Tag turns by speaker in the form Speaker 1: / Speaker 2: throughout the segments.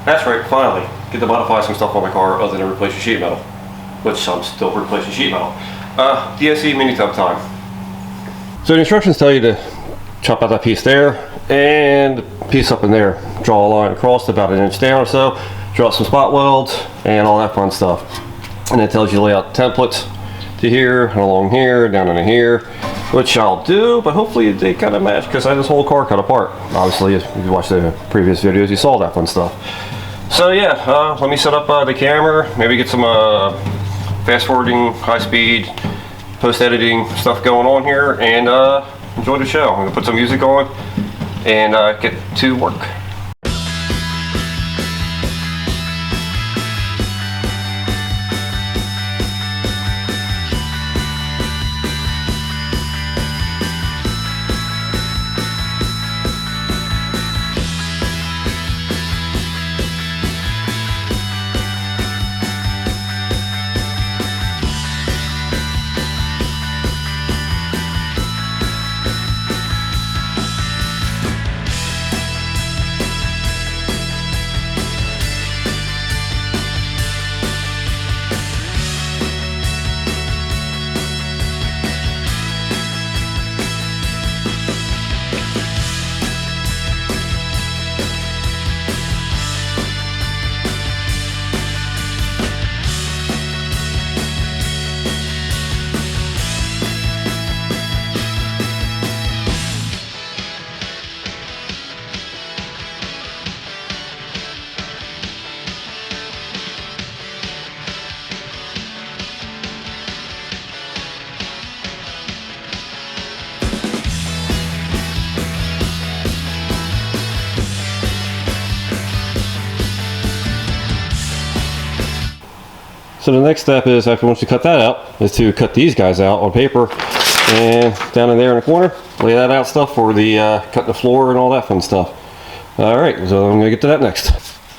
Speaker 1: That's right, finally. Get to modify some stuff on my car other than replace the sheet metal. Which I'm still replacing sheet metal. DSE mini tub time. So the instructions tell you to chop out that piece there and the piece up in there. Draw a line across about 1 inch down or so. Draw some spot welds and all that fun stuff. And it tells you to lay out templates to here, and along here, down into here, which I'll do, but hopefully they kind of match because I had this whole car cut apart. Obviously, if you watched the previous videos, you saw that fun stuff. So yeah, let me set up the camera, maybe get some fast forwarding, high speed, post editing stuff going on here, and enjoy the show. I'm gonna put some music on and get to work. So the next step is, after once you cut that out, is to cut these guys out on paper, and down in there in the corner, lay that out stuff for the cutting the floor and all that fun stuff. Alright, so I'm going to get to that next.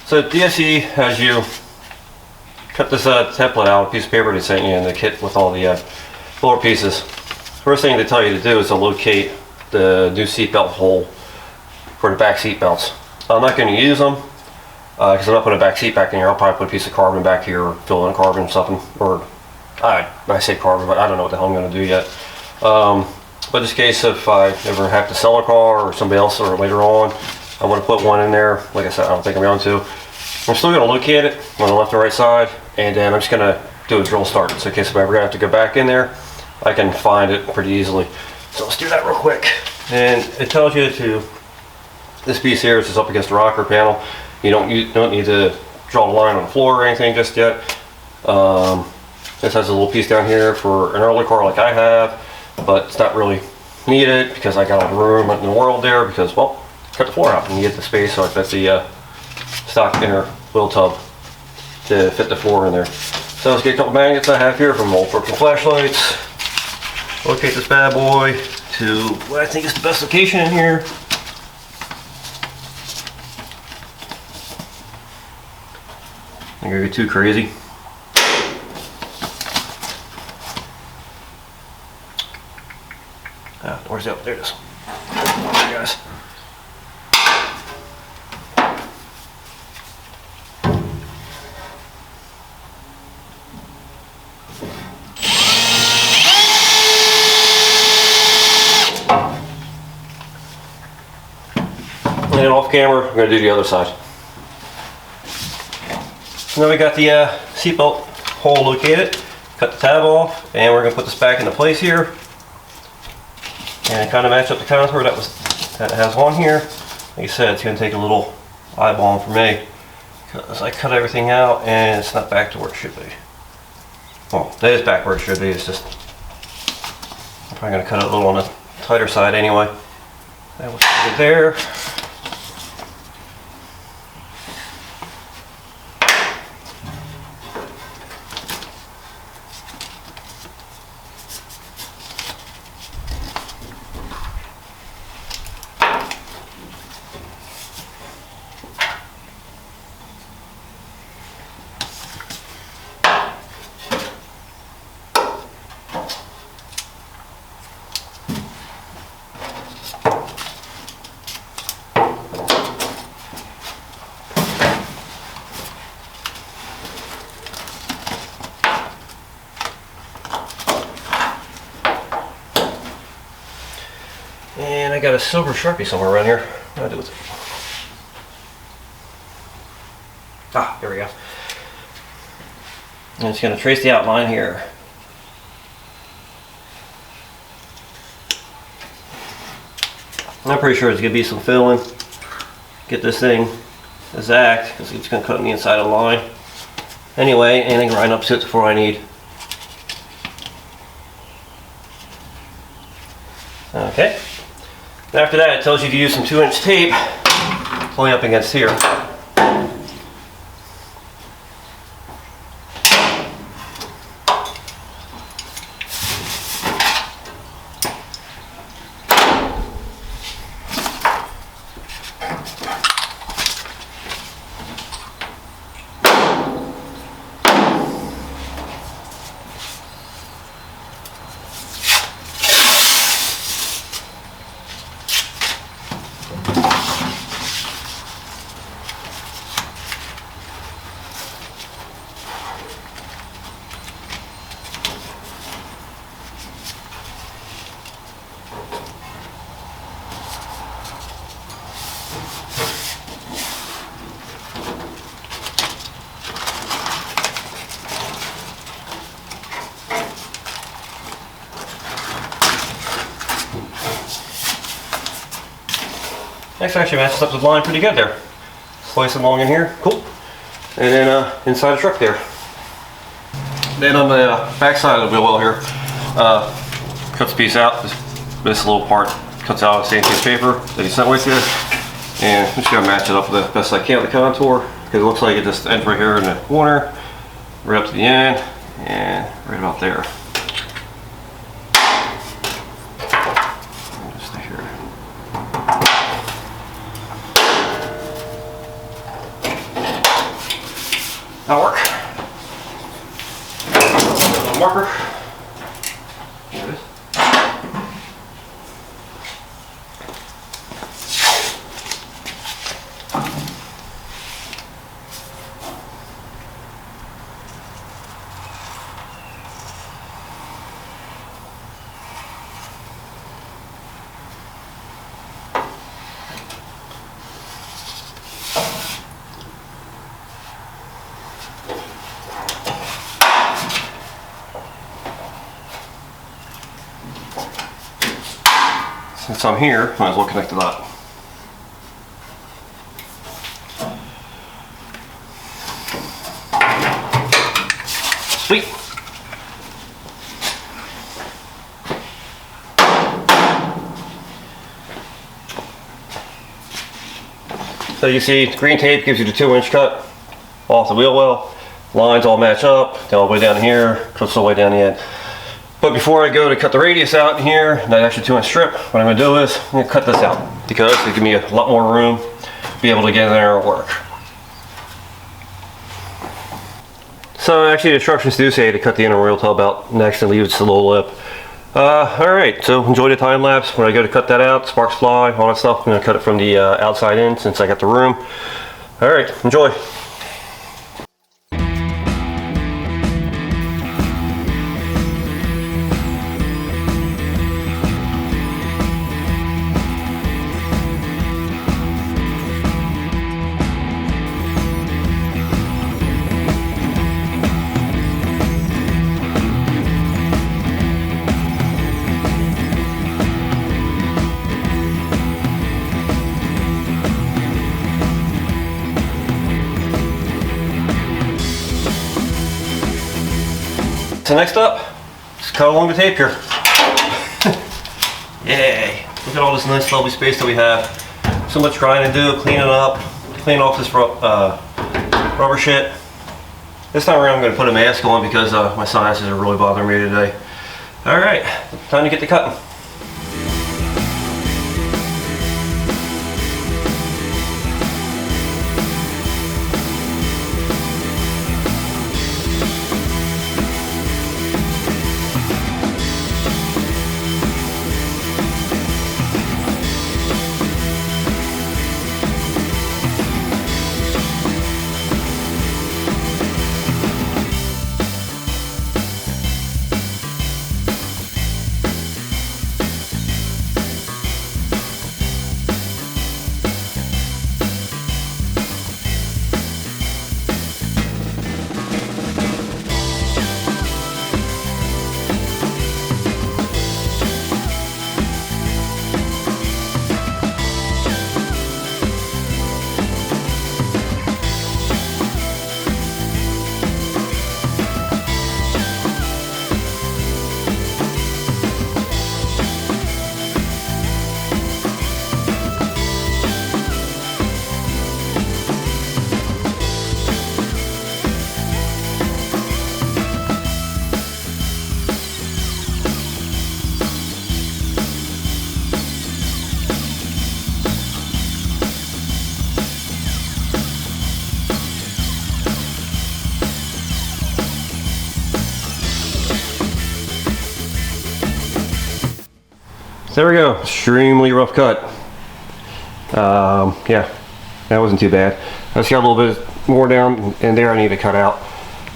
Speaker 1: So DSE has you cut this template out, a piece of paper they sent you in the kit with all the floor pieces. First thing they tell you to do is to locate the new seat belt hole for the back seat belts. I'm not going to use them, because I'm not putting a back seat back in here. I'll probably put a piece of carbon back here, or fill in carbon or something, or I say carbon, but I don't know what the hell I'm going to do yet. But just in case if I ever have to sell a car or somebody else, or later on, I want to put one in there. Like I said, I don't think I'm going to. I'm still going to locate it on the left or right side, and then I'm just going to do a drill start. So in case if I ever have to go back in there, I can find it pretty easily. So let's do that real quick. And it tells you to, this piece here is just up against the rocker panel. You don't need to draw a line on the floor or anything just yet. This has a little piece down here for an early car like I have, but it's not really needed because I got all the room in the world there, because, well, cut the floor out and you get the space so I fit the stock inner wheel tub to fit the floor in there. So let's get a couple magnets I have here from old broken flashlights. Locate this bad boy to what I think is the best location in here. I'm gonna get too crazy. Where's it? There it is. There, guys. And then off camera, we're gonna do the other side. So now we got the seatbelt hole located. Cut the tab off, and we're gonna put this back into place here, and kind of match up the contour that it has on here. Like I said, it's gonna take a little eyeballing for me, because I cut everything out and it's not back to where it should be. Well, that is back where it should be. It's just I'm probably gonna cut it a little on the tighter side anyway. That was good there. I got a silver Sharpie somewhere around here. What do I do with it? Ah, here we go. I'm just going to trace the outline here. I'm pretty sure there's going to be some filling. Get this thing exact, because it's going to cut on the inside of the line. Anyway, anything right up to it before I need. Okay. After that, it tells you to use some 2-inch tape pulling up against here. Next actually matches up the line pretty good there. Slice them along in here, cool. And then inside the truck there. Then on the back side of the wheel well here, cut this piece out. This little part cuts out a stainless steel paper that he sent with you. And I'm just gonna match it up the best I can with the contour, because it looks like it just ends right here in the corner, right up to the end, and right about there. Just here. That'll work. Marker. There it is. Since I'm here, might as well connect it up. Sweet. So you see, green tape gives you the 2-inch cut off the wheel well. Lines all match up, all the way down here, cuts all the way down the end. But before I go to cut the radius out in here, that extra 2-inch strip, what I'm going to do is I'm going to cut this out, because it gives me a lot more room to be able to get in there and work. So actually the instructions do say to cut the inner wheel tub out next and leave it to the low lip. Alright, so enjoy the time lapse. When I go to cut that out, sparks fly, all that stuff, I'm going to cut it from the outside in since I got the room. Alright, enjoy. So next up, just cut along the tape here. Yay! Look at all this nice lovely space that we have. So much grinding to do, cleaning up, clean off this rubber shit. This time around I'm going to put a mask on because my sinuses are really bothering me today. Alright, time to get to cutting. So there we go, extremely rough cut. Yeah, that wasn't too bad. I just got a little bit more down in there I need to cut out.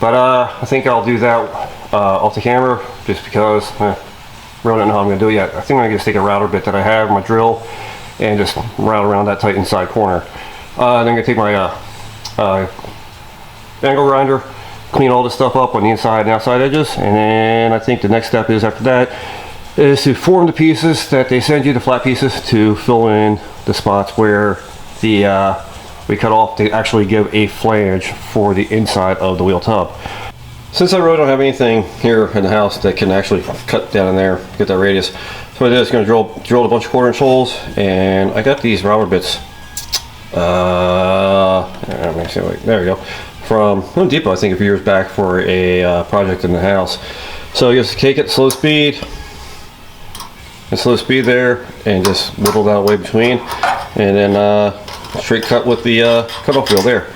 Speaker 1: But I think I'll do that off the camera just because I really don't know how I'm going to do it yet. I think I'm going to take a router bit that I have, my drill, and just route around that tight inside corner. Then I'm going to take my angle grinder, clean all this stuff up on the inside and outside edges, and then I think the next step is after that is to form the pieces that they send you, the flat pieces, to fill in the spots where the we cut off to actually give a flange for the inside of the wheel tub. Since I really don't have anything here in the house that can actually cut down in there, get that radius, so what I did is going to drill a bunch of 1/4-inch holes, and I got these router bits. Let me see, there we go. From Home Depot, I think a few years back for a project in the house. So you just take it slow speed, and slow speed there, and just whittle that away between, and then straight cut with the cutoff wheel there.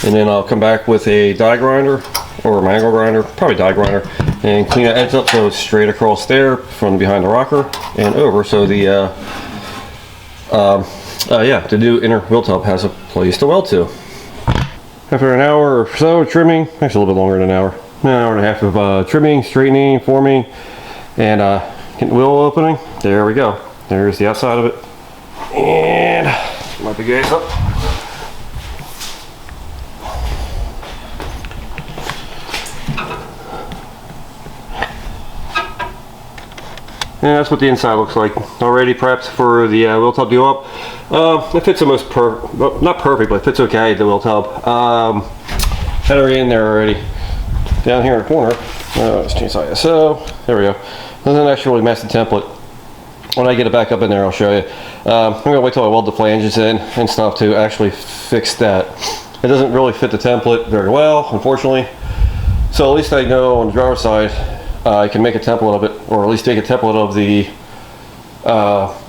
Speaker 1: And then I'll come back with a die grinder or my angle grinder, probably die grinder, and clean that edge up so it's straight across there from behind the rocker and over, so the the new inner wheel tub has a place to weld to. After an hour or so of trimming, actually a little bit longer than an hour and a half of trimming, straightening, forming, and getting the wheel opening, there we go. There's the outside of it. And my big guys up. And that's what the inside looks like. Already prepped for the wheel tub to go up. It fits almost not perfect, but it fits okay, the wheel tub. Had it in there already. Down here in the corner. Let's change size. So, there we go. Doesn't actually really match the template. When I get it back up in there, I'll show you. I'm going to wait till I weld the flanges in and stuff to actually fix that. It doesn't really fit the template very well, unfortunately. So at least I know on the driver's side, I can make a template of it, or at least take a template of the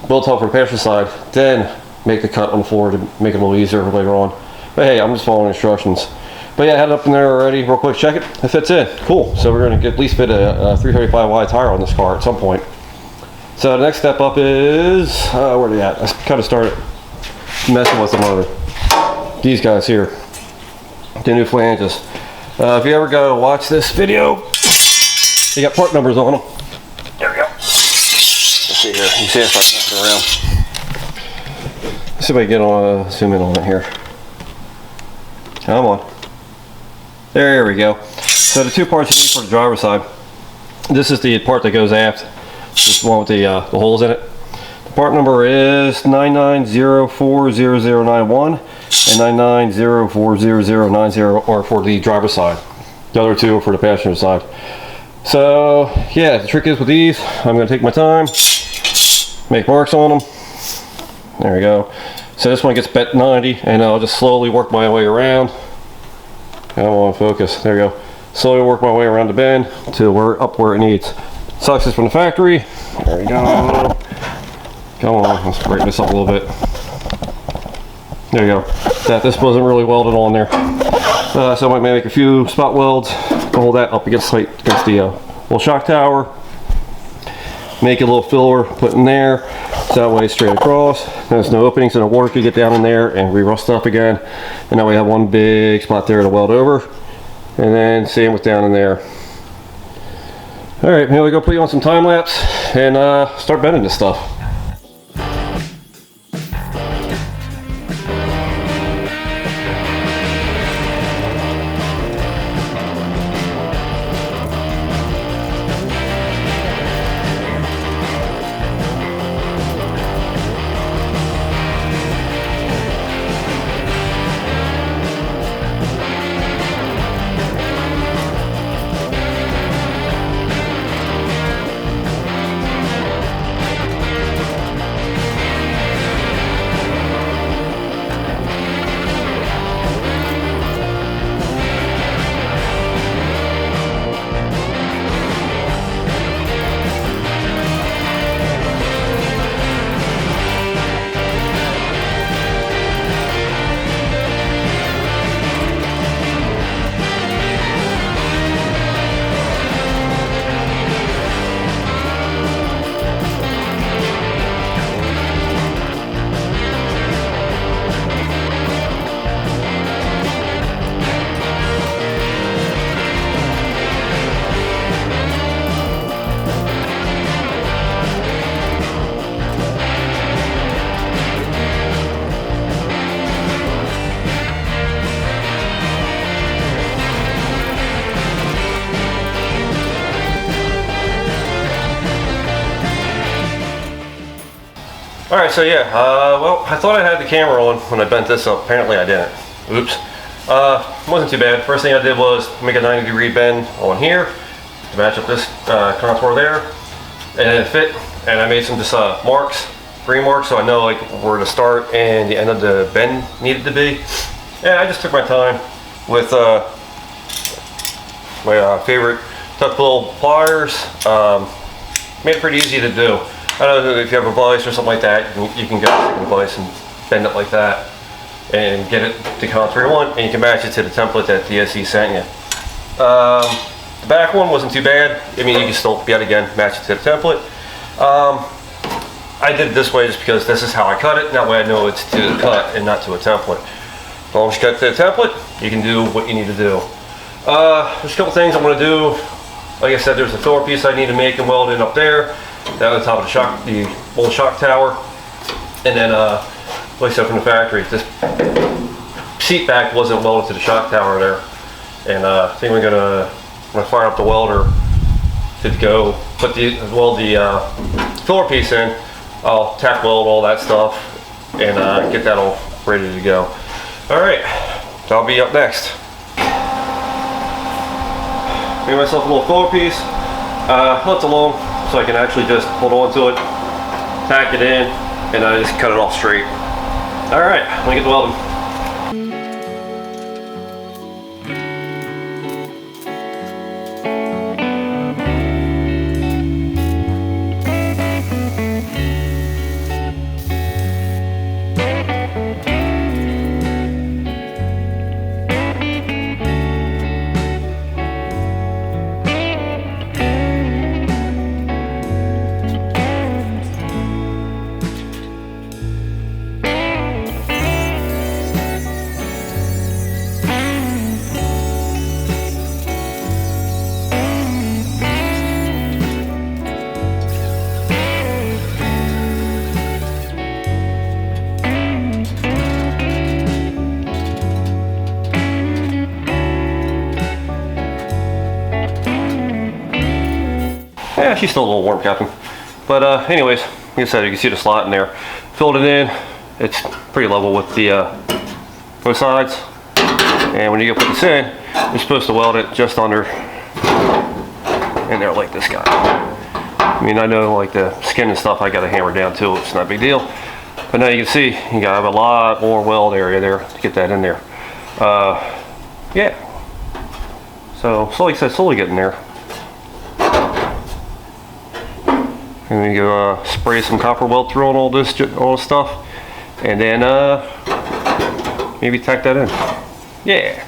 Speaker 1: wheel tub for the passenger side, then make the cut on the floor to make it a little easier later on. But hey, I'm just following instructions. But yeah, I had it up in there already. Real quick, check it. It fits in. Cool. So we're going to at least fit a 335 wide tire on this car at some point. So the next step up is, where are they at? I kind of started messing with them over. These guys here. The new flanges. If you ever go watch this video, they got part numbers on them. There we go. Let's see here. You see if I can mess it around. Let's see if I can get on, zoom in on it here. Come on. There we go. So the two parts you need for the driver's side. This is the part that goes aft. This is the one with the holes in it. The part number is 99040091 and 99040090 are for the driver's side. The other two are for the passenger side. So yeah, the trick is with these, I'm going to take my time, make marks on them. There we go. So this one gets bent 90, and I'll just slowly work my way around. I don't want to focus. There we go. Slowly work my way around the bend to up where it needs. Sucks is from the factory. There we go. Come on, let's break this up a little bit. There you go. This wasn't really welded on there. So I might make a few spot welds to hold that up against the little shock tower. Make a little filler, put in there, so that way straight across. There's no openings, so the water could get down in there and re-rust up again. And now we have one big spot there to weld over. And then same with down in there. Alright, here we go, put you on some time lapse and start bending this stuff. Alright, so yeah, well, I thought I had the camera on when I bent this up. Apparently I didn't. Oops. Wasn't too bad. First thing I did was make a 90-degree bend on here to match up this contour there, and it fit. And I made some just marks, green marks, so I know like where the start and the end of the bend needed to be. Yeah, I just took my time with my favorite tuck pull pliers. Made it pretty easy to do. I don't know if you have a vise or something like that, you can go stick the vise and bend it like that and get it to contour you want, and you can match it to the template that DSE sent you. The back one wasn't too bad. I mean, you can still, yet again, match it to the template. I did it this way just because this is how I cut it. That way I know it's to the cut and not to a template. As long as you cut to the template, you can do what you need to do. There's a couple things I'm going to do. Like I said, there's a filler piece I need to make and weld in up there. Down on top of the old shock tower. And then, like I said, from the factory, this seat back wasn't welded to the shock tower there. And I think I'm gonna fire up the welder to go weld the filler piece in. I'll tack weld all that stuff and get that all ready to go. All right, that'll be up next. Made myself a little filler piece. Left alone so I can actually just hold on to it, tack it in, and I just cut it off straight. All right, let me get the welding. Yeah, she's still a little warm, Captain. But anyways, like I said, you can see the slot in there. Filled it in. It's pretty level with the both sides. And when you go put this in, you're supposed to weld it just under in there like this guy. I mean, I know like the skin and stuff I got to hammer down too. It's not a big deal. But now you can see you got to have a lot more weld area there to get that in there. Yeah. So like I said, slowly getting there. And then you go spray some copper weld through on all this stuff, and then maybe tack that in. Yeah,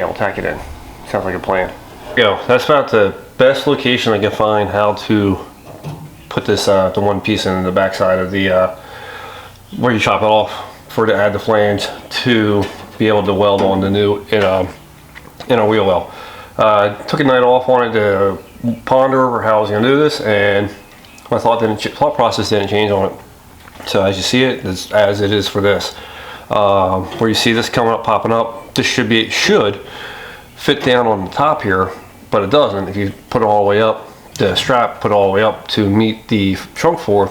Speaker 1: we'll tack it in. Sounds like a plan. Go. That's about the best location I can find how to put this the one piece in the backside of the where you chop it off to add the flange to be able to weld on the new in a wheel well. Took a night off on it to ponder over how I was going to do this, and my thought process didn't change on it. So as you see it, it's as it is for this. Where you see this coming up, popping up, this should fit down on the top here, but it doesn't. If you put it all the way up, the strap put it all the way up to meet the trunk for,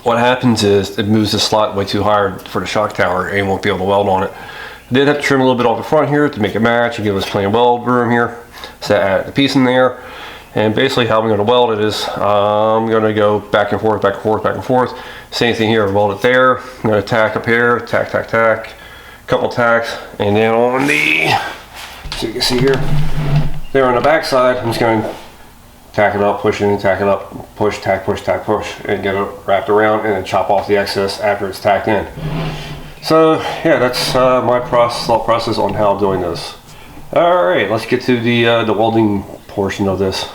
Speaker 1: what happens is it moves the slot way too high for the shock tower and you won't be able to weld on it. I did have to trim a little bit off the front here to make it match and give us plain weld room here. So I added the piece in there. And basically how I'm going to weld it is I'm going to go back and forth, back and forth, back and forth. Same thing here, weld it there. I'm going to tack up here, tack, tack, tack. Couple tacks, and then on the, so you can see here, there on the back side, I'm just going to tack it up, push it in, tack it up, push, tack, push, and get it wrapped around, and then chop off the excess after it's tacked in. So yeah, that's my thought process on how I'm doing this. All right, let's get to the welding portion of this.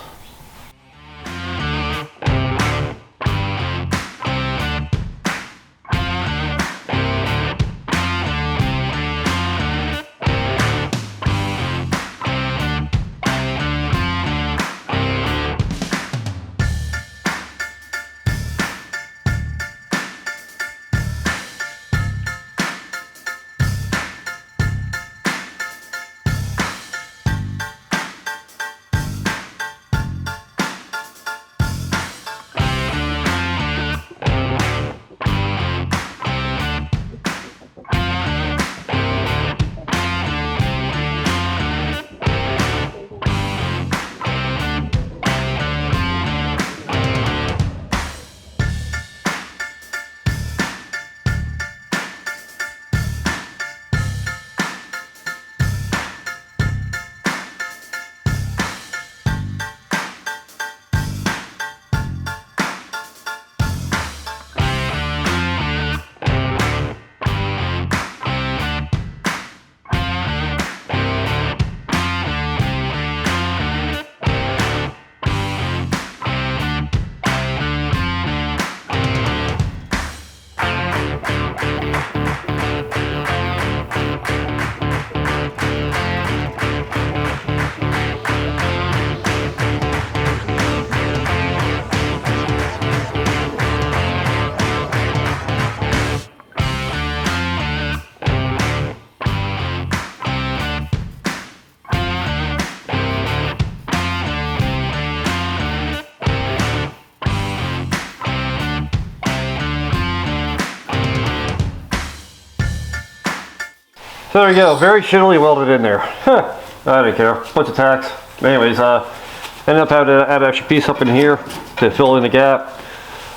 Speaker 1: So there you go, very shittily welded in there. Huh. I didn't care, bunch of tacks. Anyways, ended up having to add an extra piece up in here to fill in the gap.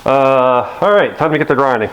Speaker 1: Alright, time to get to grinding.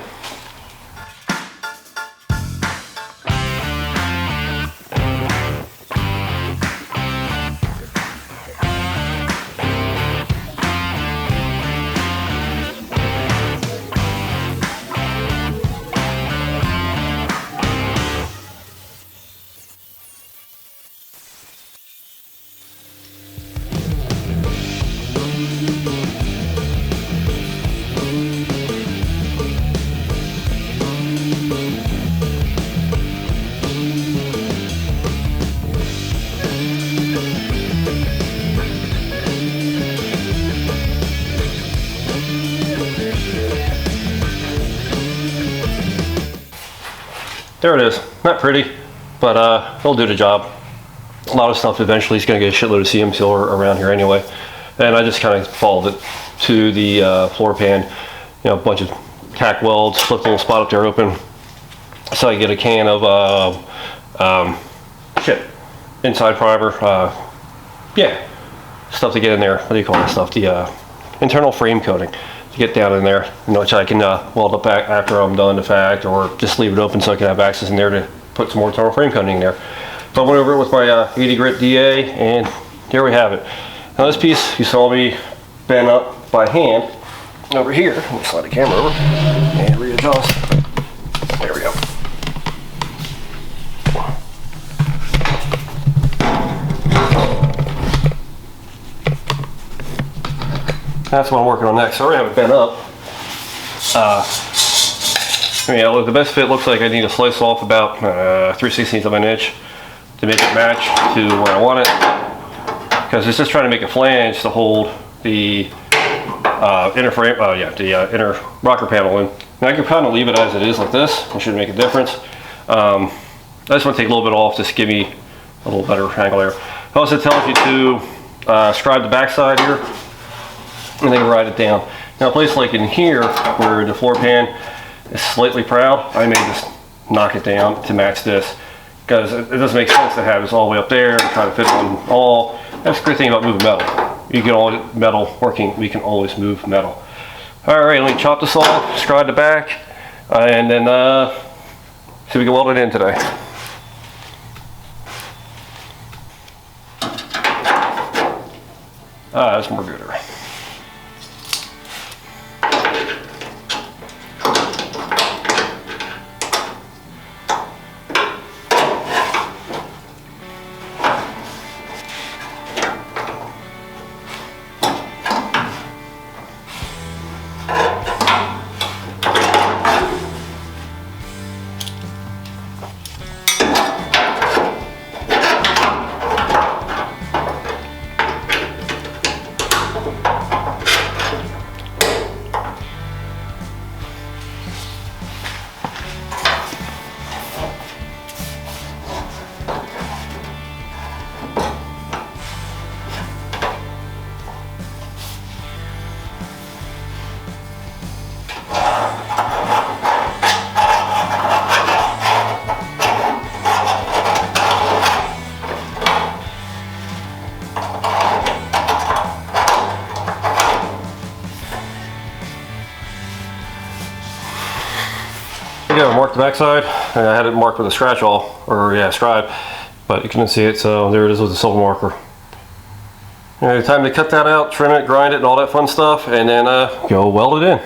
Speaker 1: There it is. Not pretty, but it'll do the job. A lot of stuff eventually is going to get a shitload of CM sealer around here anyway. And I just kind of followed it to the floor pan. You know, a bunch of tack welds, flipped a little spot up there open. So I get a can of inside primer. Yeah, stuff to get in there. What do you call that stuff? The internal frame coating. To get down in there, which I can weld up back after I'm done the fact, or just leave it open so I can have access in there to put some more internal frame coating in there. So I went over it with my 80 grit DA, and here we have it. Now this piece you saw me bend up by hand over here. Let me slide the camera over and readjust. There we go. That's what I'm working on next. So I already have it bent up. Yeah, the best fit looks like I need to slice off about 3/16 of an inch to make it match to where I want it. Because it's just trying to make a flange to hold the inner frame, inner rocker panel in. And I can kind of leave it as it is like this. It shouldn't make a difference. I just want to take a little bit off, just give me a little better angle there. It also tells you to scribe the backside here, and then ride it down. Now a place like in here, where the floor pan is slightly proud, I may just knock it down to match this, because it doesn't make sense to have this all the way up there and try to fit on all. That's the great thing about moving metal. You can always, metal working, we can always move metal. Alright, let me chop this off, scribe the back, and then see if we can weld it in today. That's more gooder. Mark the backside, and I had it marked with a scratch awl, or yeah, scribe, but you couldn't see it, so there it is with a silver marker. Alright, time to cut that out, trim it, grind it, and all that fun stuff, and then go weld it in.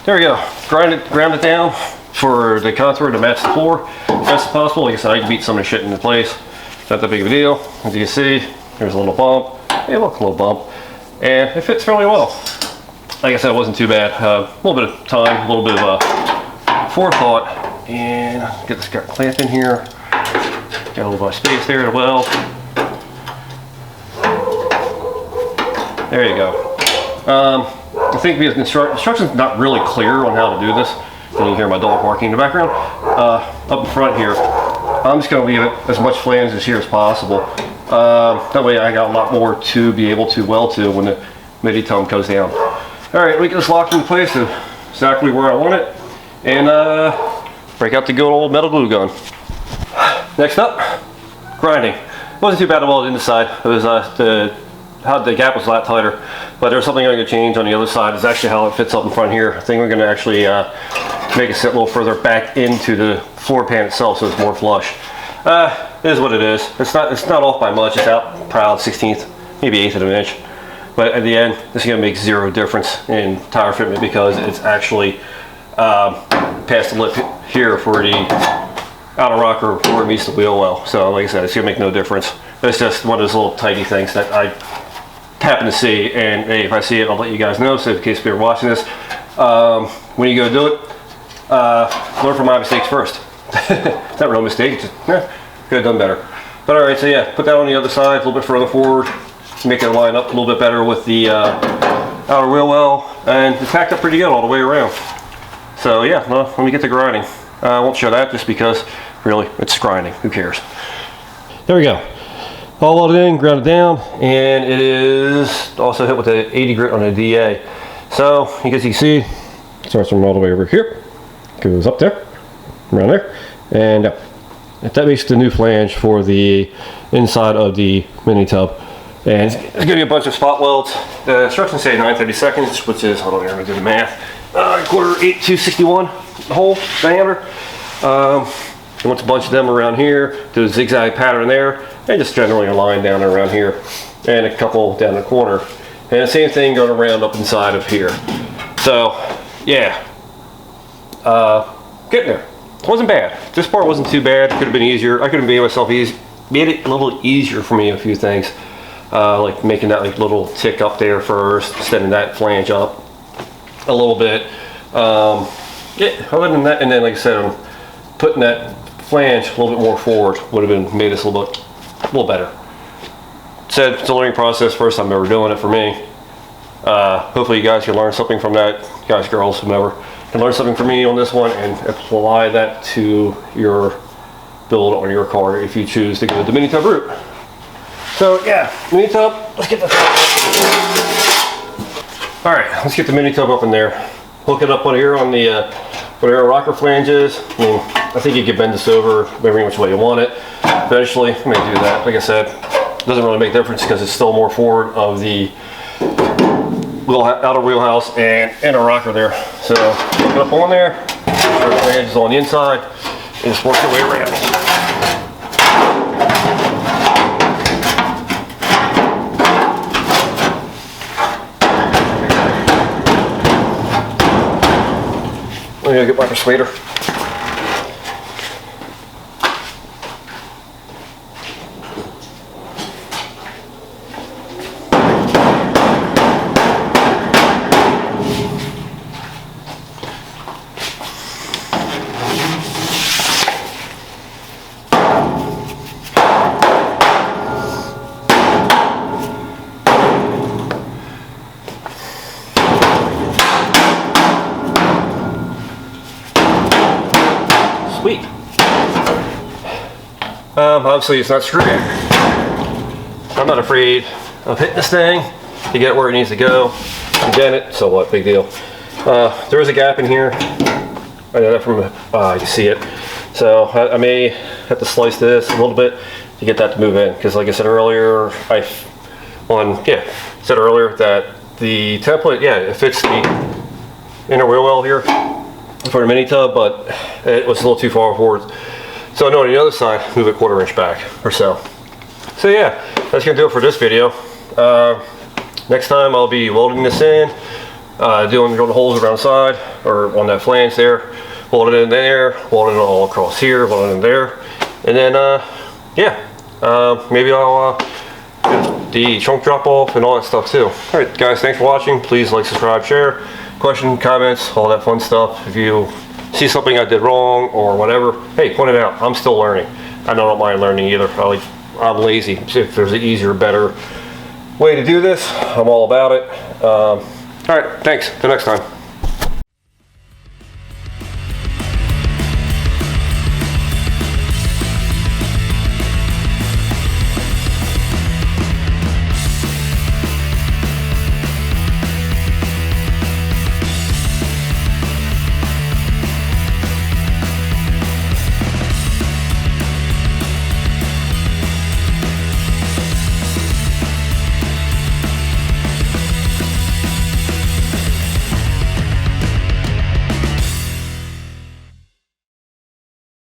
Speaker 1: There we go. Ground it down for the contour to match the floor as best as possible. Like I said, I can beat some of the shit into place. It's not that big of a deal. As you can see, there's a little bump. Hey, look, a little bump, and it fits fairly well. Like I said, it wasn't too bad. A little bit of time, a little bit of forethought, and get this clamp in here. Got a little bit of space there to weld. There you go. I think because the instruction's not really clear on how to do this, and you hear my dog barking in the background. Up in front here, I'm just going to leave it as much flanges here as possible. That way I got a lot more to be able to weld to when the MIDI tone goes down. Alright, we get this locked in place to exactly where I want it, and break out the good old metal glue gun. Next up, grinding. It wasn't too bad to weld in the side. It was the gap was a lot tighter, but there's something I'm going to change on the other side. It's actually how it fits up in front here. I think we're going to actually make it sit a little further back into the floor pan itself, so it's more flush. It is what it is. It's not off by much. It's out proud 1/16th, maybe 1/8 of an inch. But at the end, this is going to make zero difference in tire fitment because it's actually past the lip here for the outer rocker where it meets the wheel well. So like I said, it's going to make no difference. It's just one of those little tidy things that I happen to see, and hey, if I see it, I'll let you guys know. So in case you're watching this, when you go do it, learn from my mistakes first. It's not a real mistake, just could have done better. But all right, so yeah, put that on the other side, a little bit further forward, make it line up a little bit better with the outer wheel well, and it's packed up pretty good all the way around. So yeah, well, let me get to grinding. I won't show that just because really it's grinding. Who cares? There we go. All welded in, grounded down, and it is also hit with the 80 grit on the DA. So you guys can see, it starts from all the way over here, goes up there, around there, and that makes the new flange for the inside of the mini tub. And it's giving you a bunch of spot welds. The instructions say 9/32, which is, hold on here, I'm gonna do the math. 1/4 261 hole diameter. You want a bunch of them around here, do a zigzag pattern there, and just generally a line down around here, and a couple down the corner. And the same thing going around up inside of here. So, yeah, getting there. It wasn't bad. This part wasn't too bad. Could have been easier. I could have made myself easy, made it a little easier for me a few things, like making that like little tick up there first, extending that flange up a little bit. Yeah, other than that, and then like I said, I'm putting that flange a little bit more forward would have been made this a little better. Said it's a learning process. First time ever doing it for me. Hopefully you guys can learn something from that. Guys, girls, whomever can learn something from me on this one and apply that to your build on your car if you choose to go the mini tub route. So yeah, mini tub. Let's get the. All right, let's get the mini tub up in there. Hook it up on here on the whatever rocker flanges. I mean, I think you can bend this over every which way you want it. Eventually, I may do that. Like I said, it doesn't really make a difference because it's still more forward of the outer wheelhouse and inner rocker there. So hook it up on there. Make sure the flange is on the inside, and just work your way around. I'm gonna get my persuader. Sweet. Obviously it's not screwed in. I'm not afraid of hitting this thing to get where it needs to go. Again, it, so what, big deal. There is a gap in here. I know that from, you see it. So I may have to slice this a little bit to get that to move in. Because like I said earlier, said earlier that the template, yeah, it fits the inner wheel well here for the mini tub, but it was a little too far forward. So no, on the other side, move it 1/4 inch back or so. So yeah, that's gonna do it for this video. Next time I'll be welding this in, doing the holes around the side or on that flange there, welding it in there, welding it all across here, welding it in there, and then yeah, maybe I'll do the trunk drop off and all that stuff too. All right, guys, thanks for watching. Please like, subscribe, share. Question, comments, all that fun stuff. If you see something I did wrong or whatever, hey, point it out. I'm still learning. I don't mind learning either. I'm lazy. If there's an easier, better way to do this, I'm all about it. All right, thanks. Till next time.